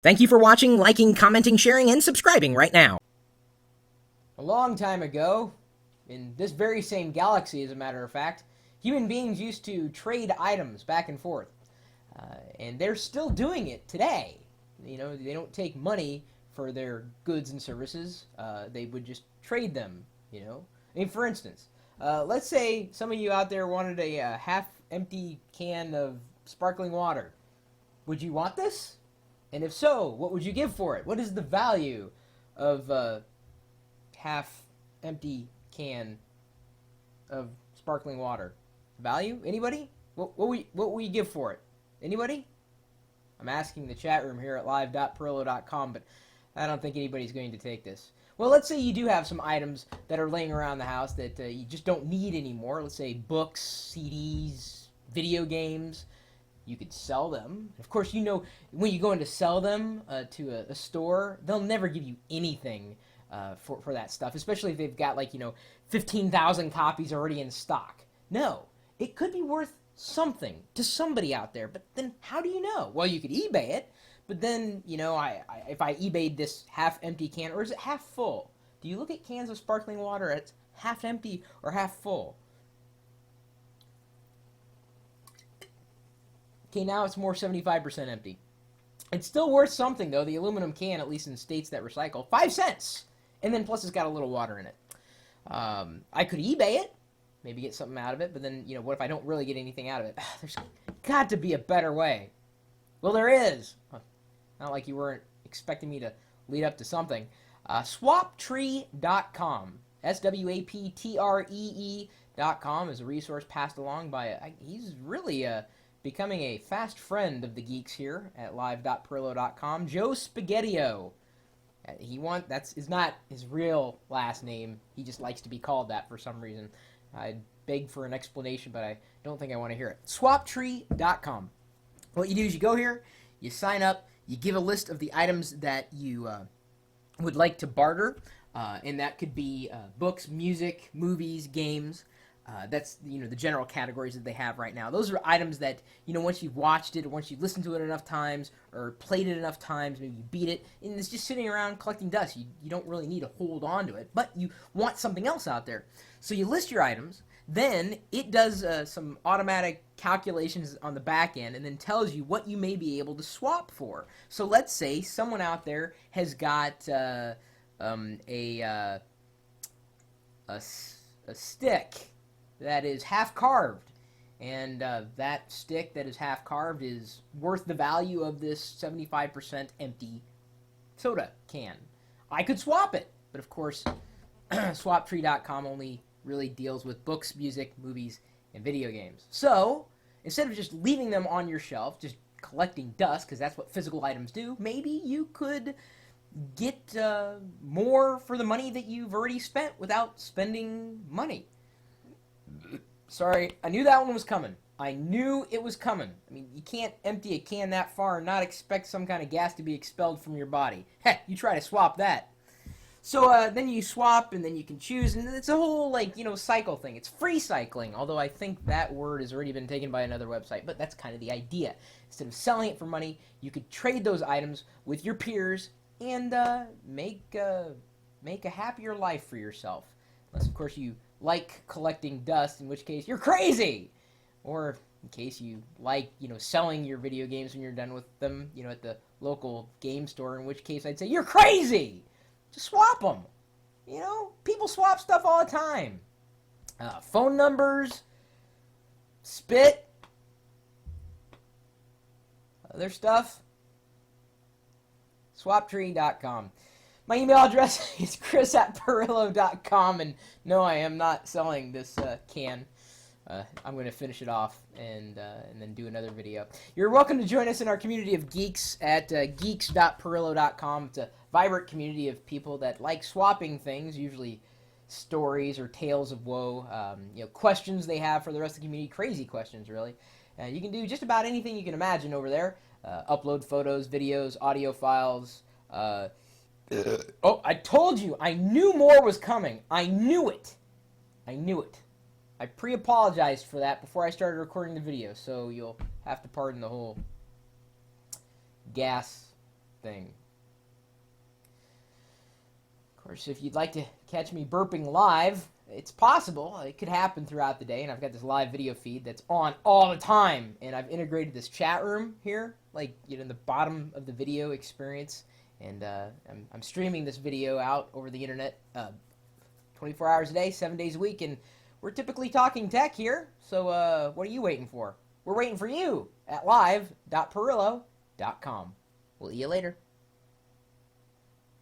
Thank you for watching, liking, commenting, sharing, and subscribing right now. A long time ago, in this very same galaxy, as a matter of fact, human beings used to trade items back and forth. And they're still doing it today. You know, they don't take money for their goods and services. They would just trade them, you know. I mean, for instance, let's say some of you out there wanted a half-empty can of sparkling water. Would you want this? And if so, what would you give for it? What is the value of a half-empty can of sparkling water? Value? Anybody? What will you give for it? Anybody? I'm asking the chat room here at live.pirillo.com, but I don't think anybody's going to take this. Well, let's say you do have some items that are laying around the house that you just don't need anymore. Let's say books, CDs, video games. You could sell them. Of course, you know, when you go in to sell them to a store, they'll never give you anything for that stuff, especially if they've got, like, you know, 15,000 copies already in stock. No, it could be worth something to somebody out there, but then how do you know? Well, you could eBay it, but then, you know, if I eBayed this half-empty can, or is it half full? Do you look at cans of sparkling water, it's half empty or half full? Okay, now it's more 75% empty. It's still worth something, though. The aluminum can, at least in states that recycle, 5 cents. And then plus it's got a little water in it. I could eBay it, maybe get something out of it, but then, you know, what if I don't really get anything out of it? There's got to be a better way. Well, there is. Not like you weren't expecting me to lead up to something. Swaptree.com. SWAPTREE.com is a resource passed along by, he's really becoming a fast friend of the geeks here at live.pirillo.com, Joe Spaghettio. That's is not his real last name. He just likes to be called that for some reason. I'd beg for an explanation, but I don't think I want to hear it. Swaptree.com. What you do is you go here, you sign up, you give a list of the items that you would like to barter, and that could be books, music, movies, games. That's, you know, the general categories that they have right now. Those are items that, you know, once you've watched it or once you've listened to it enough times or played it enough times, maybe you beat it, and it's just sitting around collecting dust. You don't really need to hold on to it, but you want something else out there. So you list your items, then it does some automatic calculations on the back end and then tells you what you may be able to swap for. So let's say someone out there has got a stick that is half carved, and that stick that is half carved is worth the value of this 75% empty soda can. I could swap it, but of course, swaptree.com only really deals with books, music, movies, and video games. So instead of just leaving them on your shelf, just collecting dust, because that's what physical items do, maybe you could get more for the money that you've already spent without spending money. Sorry, I knew that one was coming. I knew it was coming. I mean, you can't empty a can that far and not expect some kind of gas to be expelled from your body. Heck, you try to swap that. So then you swap, and then you can choose, and it's a whole, like, you know, cycle thing. It's free cycling, although I think that word has already been taken by another website, but that's kind of the idea. Instead of selling it for money, you could trade those items with your peers and make a happier life for yourself. Unless, of course, you like collecting dust, in which case you're crazy. Or in case you like, you know, selling your video games when you're done with them, you know, at the local game store, in which case I'd say you're crazy. Just swap them. You know, people swap stuff all the time. Phone numbers, spit, other stuff. Swaptree.com. My email address is chris@pirillo.com, and no, I am not selling this can. I'm going to finish it off and then do another video. You're welcome to join us in our community of geeks at geeks.pirillo.com. It's a vibrant community of people that like swapping things, usually stories or tales of woe, you know, questions they have for the rest of the community, crazy questions, really. You can do just about anything you can imagine over there. Upload photos, videos, audio files. Oh, I told you. I knew more was coming. I knew it. I knew it. I pre-apologized for that before I started recording the video, so you'll have to pardon the whole gas thing. Of course, if you'd like to catch me burping live, it's possible. It could happen throughout the day, and I've got this live video feed that's on all the time, and I've integrated this chat room here, like, in the bottom of the video experience, and I'm streaming this video out over the internet 24 hours a day, 7 days a week, and we're typically talking tech here, so what are you waiting for? We're waiting for you at live.pirillo.com. We'll see you later.